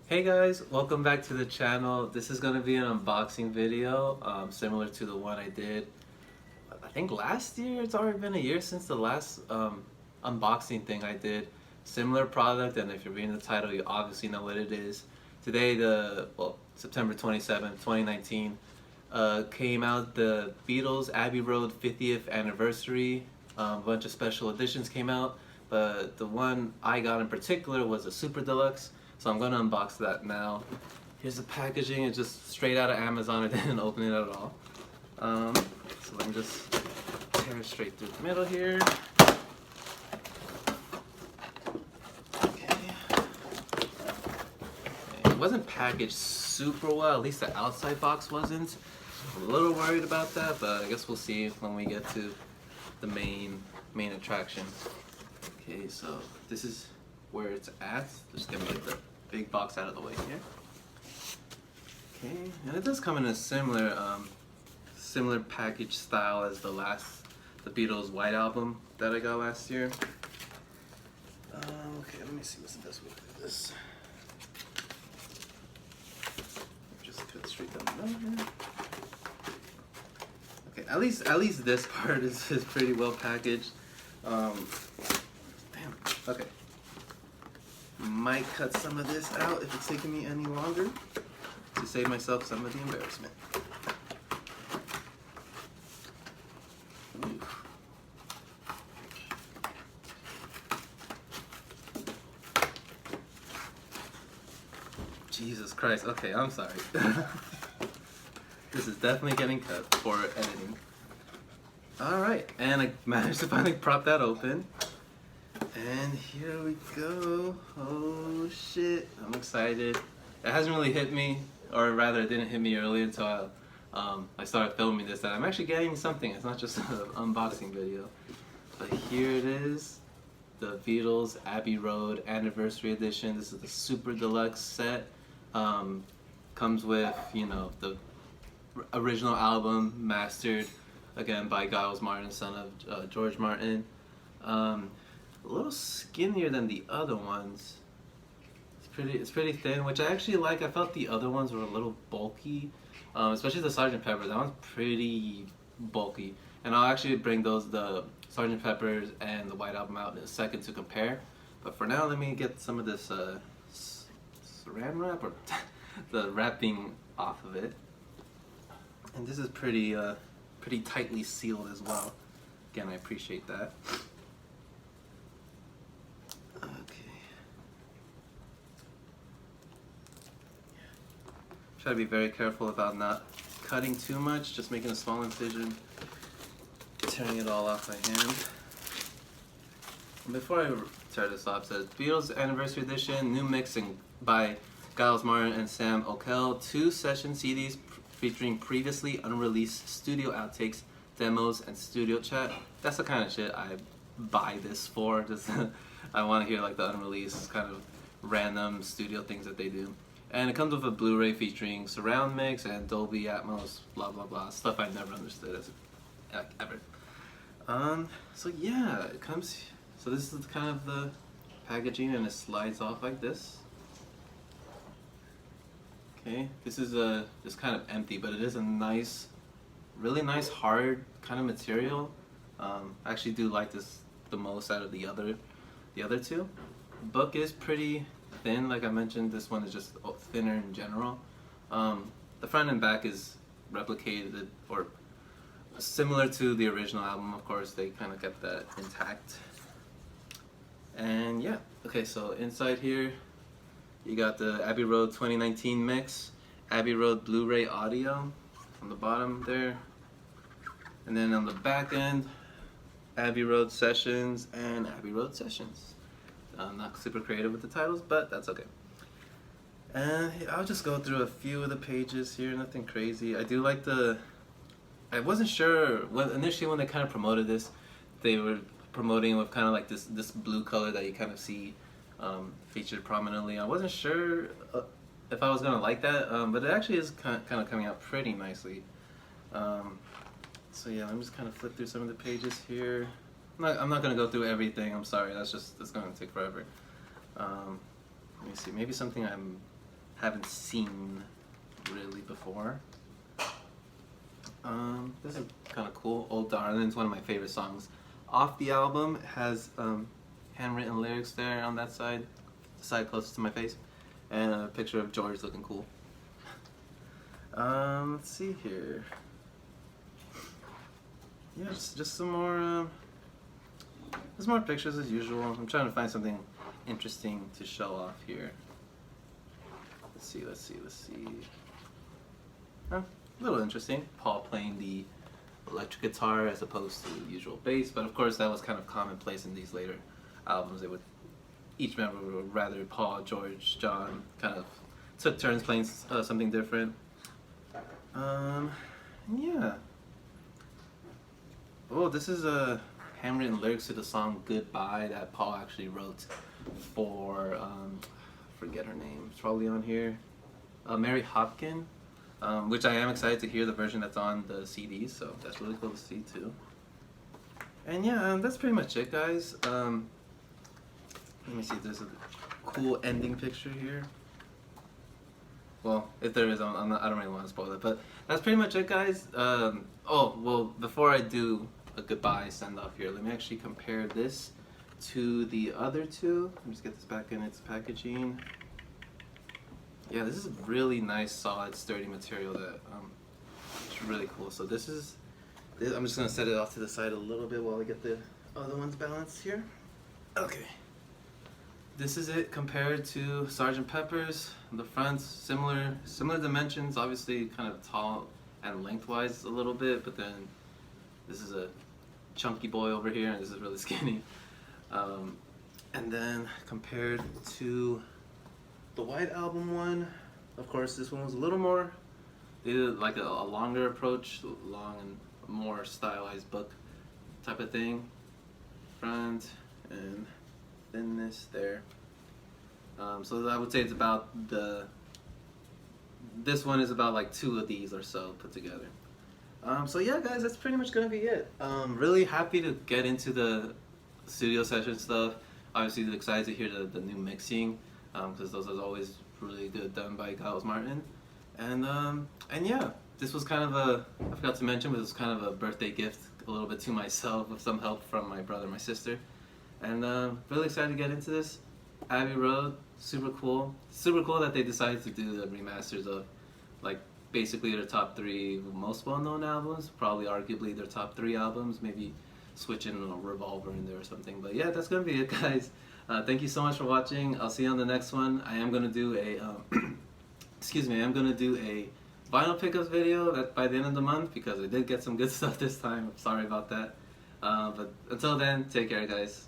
Hey guys, welcome back to the channel. This is going to be an unboxing video, similar to the one I did, I think last year. It's already been a year since the last unboxing thing I did. Similar product, and if you're reading the title, you obviously know what it is. Today, September 27th, 2019, came out the Beatles Abbey Road 50th anniversary. A bunch of special editions came out, but the one I got in particular was a Super Deluxe. So I'm going to unbox that now. Here's the packaging. It's just straight out of Amazon. I didn't open it at all. So let me just tear it straight through the middle here. Okay. It wasn't packaged super well. At least the outside box wasn't. I'm a little worried about that, but I guess we'll see when we get to the main attraction. Okay, so this is where it's at. Just gonna get the big box out of the way here. Okay, and it does come in a similar package style as the Beatles White Album that I got last year. Okay, let me see what's the best way to do this. Just cut straight down the middle here. Okay, at least this part is pretty well packaged. Damn. Okay. Might cut some of this out if it's taking me any longer to save myself some of the embarrassment. Oof. Jesus Christ. Okay, I'm sorry. This is definitely getting cut for editing. Alright, and I managed to finally prop that open. And here we go. Oh shit, I'm excited. It hasn't really hit me, or rather it didn't hit me earlier until I started filming this, that I'm actually getting something. It's not just an unboxing video. But here it is, the Beatles Abbey Road Anniversary Edition. This is the Super Deluxe set. Comes with, you know, the original album mastered again by Giles Martin, son of George Martin. A little skinnier than the other ones. It's pretty thin, which I actually like. I felt the other ones were a little bulky, especially the Sgt. Pepper. That one's pretty bulky, and I'll actually bring the Sgt. Peppers and the White Album out in a second to compare. But for now, let me get some of this saran wrap, or the wrapping, off of it. And this is pretty tightly sealed as well. Again, I appreciate that. Try to be very careful about not cutting too much, just making a small incision, tearing it all off by hand. And before I tear this off, it says Beatles Anniversary Edition, new mixing by Giles Martin and Sam O'Kell, 2 session CDs featuring previously unreleased studio outtakes, demos, and studio chat. That's the kind of shit I buy this for. Just I want to hear like the unreleased kind of random studio things that they do. And it comes with a Blu-ray featuring surround mix and Dolby Atmos, blah blah blah, stuff I never understood ever. So yeah, it comes. So this is kind of the packaging, and it slides off like this. Okay, this is just kind of empty, but it is a nice, really nice hard kind of material. I actually do like this the most out of the other two. Book is pretty thin, like I mentioned. This one is just thinner in general. The front and back is replicated or similar to the original album. Of course, they kind of kept that intact. And yeah, okay, so inside here you got the Abbey Road 2019 mix, Abbey Road Blu-ray audio on the bottom there, and then on the back end, Abbey Road Sessions and Abbey Road Sessions. I'm not super creative with the titles, but that's okay. And I'll just go through a few of the pages here, nothing crazy. I do like I wasn't sure, initially when they kind of promoted this, they were promoting with kind of like this blue color that you kind of see featured prominently. I wasn't sure if I was going to like that, but it actually is kind of coming out pretty nicely. So yeah, let me just kind of flip through some of the pages here. I'm not going to go through everything, I'm sorry, that's going to take forever. Let me see, maybe something I'm haven't seen really before. This is kind of cool. Old Darling's one of my favorite songs off the album. It has handwritten lyrics there on that side, the side closest to my face, and a picture of George looking cool. Let's see here. Yeah, just some more. There's more pictures as usual. I'm trying to find something interesting to show off here. Let's see. Oh, a little interesting. Paul playing the electric guitar as opposed to the usual bass, but of course that was kind of commonplace in these later albums. They would, each member would, rather Paul, George, John, kind of took turns playing something different. Yeah. Oh, this is a handwritten lyrics to the song "Goodbye" that Paul actually wrote for, forget her name, it's probably on here, Mary Hopkin, which I am excited to hear the version that's on the CD, so that's really cool to see too. And yeah, that's pretty much it, guys. Let me see if there's a cool ending picture here. Well, if there is, I don't really want to spoil it, but that's pretty much it, guys. Oh, well, before I do a goodbye send off here, let me actually compare this to the other two. Let me just get this back in its packaging. Yeah, this is really nice, solid, sturdy material that it's really cool. So this is, I'm just gonna set it off to the side a little bit while I get the other ones balanced here. Okay. This is it compared to Sgt. Pepper's. The front's similar dimensions, obviously kind of tall and lengthwise a little bit, but then this is a chunky boy over here and this is really skinny. And then compared to the White Album one, of course this one was a little more, they did like a longer approach, long and more stylized book type of thing. Front and thinness there. So I would say it's about this one is about like 2 of these or so put together. So yeah, guys, that's pretty much gonna be it. Really happy to get into the studio session stuff. Obviously excited to hear the new mixing, because those are always really good done by Giles Martin. And yeah, this was kind of a, I forgot to mention, but it was kind of a birthday gift a little bit to myself with some help from my brother and my sister. And really excited to get into this. Abbey Road, super cool. Super cool that they decided to do the remasters of like basically their top 3 most well-known albums, probably arguably their top 3 albums, maybe switching a Revolver in there or something. But yeah, that's gonna be it, guys. Thank you so much for watching. I'll see you on the next one. I am gonna do a excuse me, I am gonna do a vinyl pickups video by the end of the month because I did get some good stuff this time. I'm sorry about that. But until then, take care, guys.